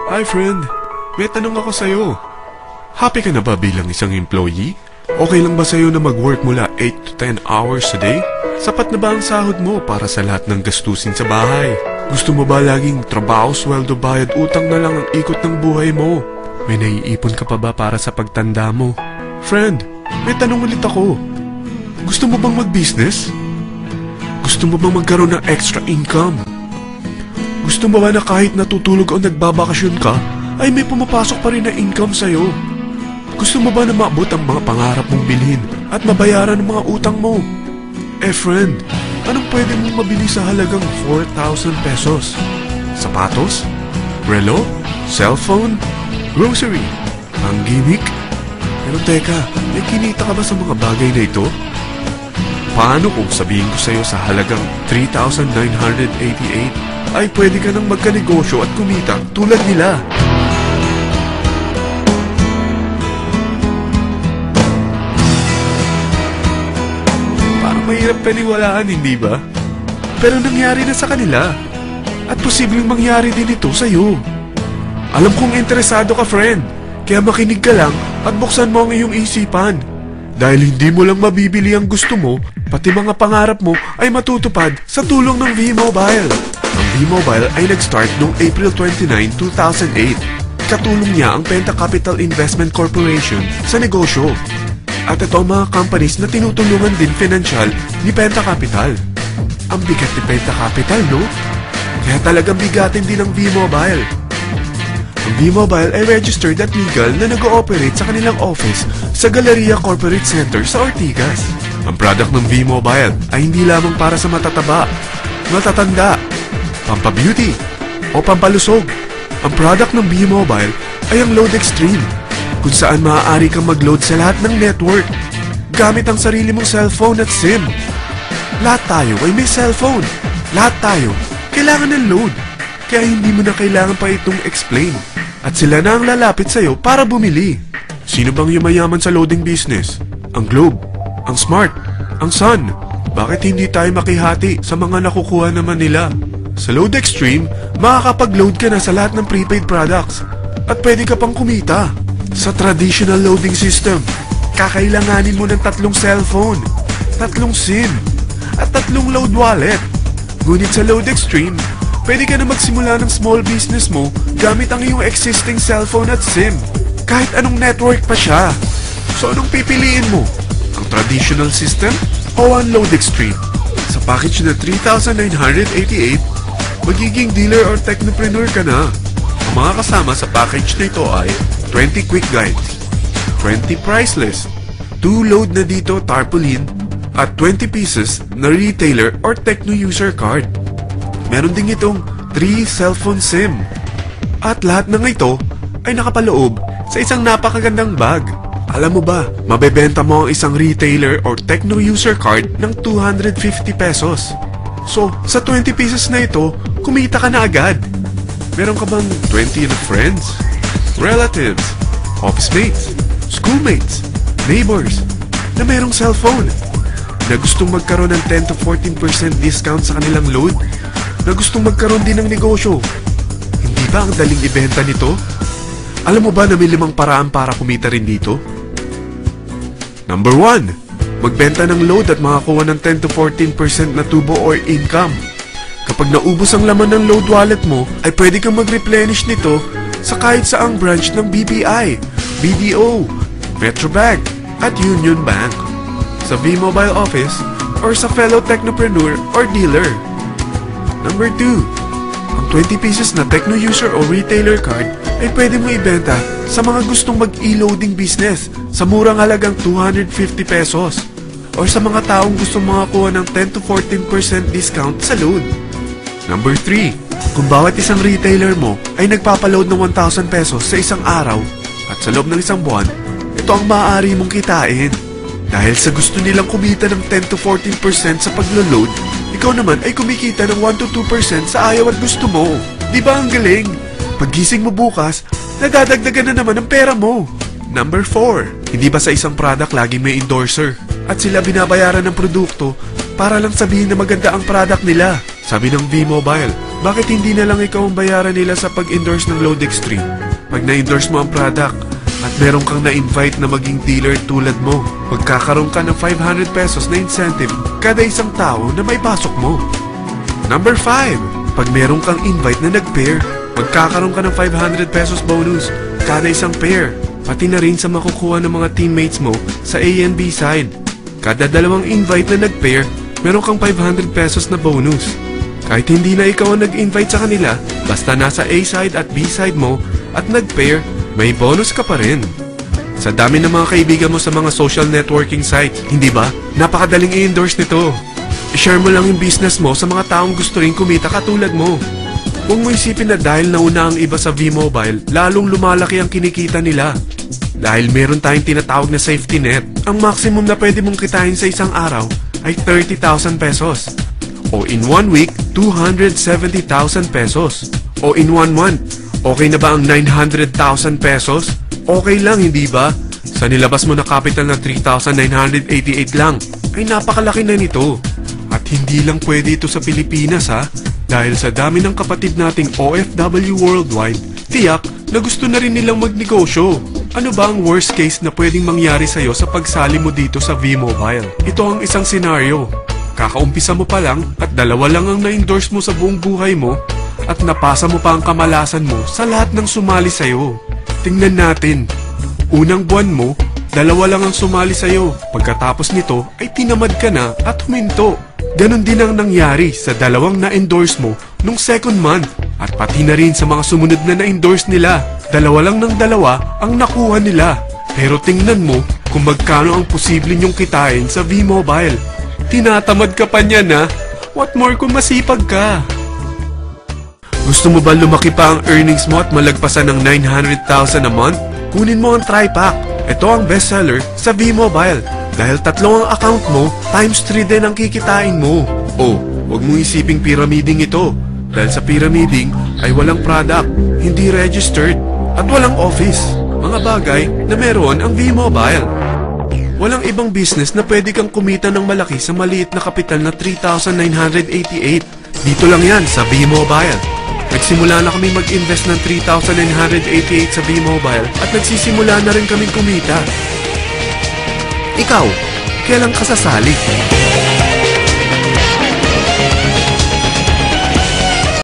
Hi friend, may tanong ako sa'yo. Happy ka na ba bilang isang employee? Okay lang ba sa'yo na mag-work mula 8 to 10 hours a day? Sapat na ba ang sahod mo para sa lahat ng gastusin sa bahay? Gusto mo ba laging trabaho, sweldo, bayad, utang na lang ang ikot ng buhay mo? May naiipon ka pa ba para sa pagtanda mo? Friend, may tanong ulit ako. Gusto mo bang mag-business? Gusto mo bang magkaroon ng extra income? Gusto mo ba na kahit natutulog o nagbabakasyon ka, ay may pumapasok pa rin na income sa'yo? Gusto mo ba na maabot ang mga pangarap mong bilhin at mabayaran ang mga utang mo? Eh friend, anong pwede mong mabili sa halagang 4,000 pesos? Sapatos? Relo? Cellphone? Grocery? Ang gimmick? Pero teka, may kinita ka ba sa mga bagay na ito? Paano kung sabihin ko sa'yo sa halagang 3,988 ay pwede ka nang magkanegosyo at kumita tulad nila? Parang mahirap paniwalaan, hindi ba? Pero nangyari na sa kanila. At posibleng mangyari din ito sa'yo. Alam kong interesado ka, friend. Kaya makinig ka lang at buksan mo ang iyong isipan. Dahil hindi mo lang mabibili ang gusto mo, pati mga pangarap mo ay matutupad sa tulong ng V-Mobile. Ang V-Mobile ay nag-start noong April 29, 2008. Katulong niya ang Penta Capital Investment Corporation sa negosyo. At ito ang mga companies na tinutulungan din financial ni Penta Capital. Ang bigat ni Penta Capital, no? Kaya talagang bigatin din ang V-Mobile. Ang V-Mobile ay registered at legal na nag-ooperate sa kanilang office sa Galleria Corporate Center sa Ortigas. Ang product ng V-Mobile ay hindi lamang para sa matataba, matatanda, pampabeauty, o pampalusog. Ang product ng V-Mobile ay ang Load Extreme, kung saan maaari kang mag-load sa lahat ng network gamit ang sarili mong cellphone at SIM. Lahat tayo ay may cellphone. Lahat tayo kailangan ng load. Kaya hindi mo na kailangan pa itong explain. At sila na ang lalapit sa'yo para bumili. Sino bang yumayaman sa loading business? Ang Globe, ang Smart, ang Sun. Bakit hindi tayo makihati sa mga nakukuha naman nila? Sa Load Extreme, makakapag-load ka na sa lahat ng prepaid products. At pwede ka pang kumita. Sa traditional loading system, kakailanganin mo ng 3 cellphone, 3 SIM, at 3 load wallet. Ngunit sa Load Extreme, pwede ka na magsimula ng small business mo gamit ang iyong existing cellphone at SIM. Kahit anong network pa siya. So anong pipiliin mo? Ang traditional system o ang Load Extreme? Sa package na 3,988, magiging dealer or technopreneur ka na. Ang mga kasama sa package na ito ay 20 quick guides, 20 price list, 2 load na dito tarpaulin, at 20 pieces na retailer or techno user card. Meron din itong 3 cellphone SIM. At lahat ng ito ay nakapaloob sa isang napakagandang bag. Alam mo ba, mabebenta mo ang isang retailer or techno user card ng 250 pesos. So, sa 20 pieces na ito, kumita ka na agad. Meron ka bang 20 na friends, relatives, office mates, schoolmates, neighbors na merong cellphone na gustong magkaroon ng 10 to 14% discount sa kanilang load? Na gustong magkaroon din ng negosyo? Hindi ba ang daling ibenta nito? Alam mo ba na may 5 paraan para kumita rin dito? Number 1, magbenta ng load at makakuha ng 10 to 14% na tubo or income. Kapag naubos ang laman ng load wallet mo, ay pwede kang mag-replenish nito sa kahit saang branch ng BPI, BDO, Metrobank, at Union Bank, sa V-Mobile office, or sa fellow technopreneur or dealer. Number 2, ang 20 pieces na techno user o retailer card ay pwede mo ibenta sa mga gustong mag-e-loading business sa murang halagang 250 pesos or sa mga taong gustong makakuha ng 10 to 14% discount sa load. Number 3, kung bawat isang retailer mo ay nagpapaload ng 1,000 pesos sa isang araw at sa loob ng isang buwan, ito ang maaari mong kitain. Dahil sa gusto nilang kumita ng 10 to 14% sa paglo-load, ikaw naman ay kumikita ng 1 to 2% sa ayaw at gusto mo. Di ba ang galing? Paggising mo bukas, nadadagdagan na naman ang pera mo. Number 4, hindi ba sa isang product lagi may endorser? At sila binabayaran ng produkto para lang sabihin na maganda ang product nila. Sabi ng V-Mobile, bakit hindi na lang ikaw ang bayaran nila sa pag-endorse ng Load Extreme? Pag na-endorse mo ang product at meron kang na-invite na maging dealer tulad mo, magkakaroon ka ng 500 pesos na incentive kada isang tao na may pasok mo. Number 5, pag meron kang invite na nag-pair, magkakaroon ka ng 500 pesos bonus kada isang pair, pati na rin sa makukuha ng mga teammates mo sa A and B side. Kada dalawang invite na nag-pair, meron kang 500 pesos na bonus. Kahit hindi na ikaw ang nag-invite sa kanila, basta nasa A side at B side mo at nag-pair, may bonus ka pa rin. Sa dami ng mga kaibigan mo sa mga social networking sites, hindi ba? Napakadaling i-endorse nito. I-share mo lang yung business mo sa mga taong gusto rin kumita katulad mo. Huwag mo isipin na dahil nauna ang iba sa V-Mobile, lalong lumalaki ang kinikita nila. Dahil meron tayong tinatawag na safety net, ang maximum na pwede mong kitain sa isang araw ay 30,000 pesos. O in 1 week, 270,000 pesos. O in 1 month, okay na ba ang 900,000 pesos? Okay lang, hindi ba? Sa nilabas mo na capital na 3,988 lang, ay napakalaki na nito. At hindi lang pwede ito sa Pilipinas ha, dahil sa dami ng kapatid nating OFW worldwide, tiyak na gusto na rin nilang magnegosyo. Ano ba ang worst case na pwedeng mangyari sa'yo sa pagsali mo dito sa V-Mobile? Ito ang isang senaryo. Kakaumpisa mo pa lang at dalawa lang ang na-endorse mo sa buong buhay mo at napasa mo pa ang kamalasan mo sa lahat ng sumali sa'yo. Tingnan natin. Unang buwan mo, dalawa lang ang sumali sa'yo. Pagkatapos nito ay tinamad ka na at huminto. Ganon din ang nangyari sa dalawang na-endorse mo nung second month at pati na rin sa mga sumunod na na-endorse nila. Dalawa lang ng dalawa ang nakuha nila. Pero tingnan mo kung magkano ang posible nyong kitain sa V-Mobile. Tinatamad ka pa niyan ha? What more kung masipag ka? Gusto mo ba lumaki pa ang earnings mo at malagpasan ng 900,000 a month? Kunin mo ang TriPack. Ito ang bestseller sa V-Mobile. Dahil 3 ang account mo, times 3 din ang kikitain mo. Oh, huwag mong isiping pyramiding ito. Dahil sa pyramiding ay walang product, hindi registered, at walang office. Mga bagay na meron ang V-Mobile. Walang ibang business na pwede kang kumita ng malaki sa maliit na kapital na 3,988. Dito lang yan sa V-Mobile. Nagsimula na kami mag-invest ng 3,988 sa V-Mobile at nagsisimula na rin kaming kumita. Ikaw, kailan ka sasali?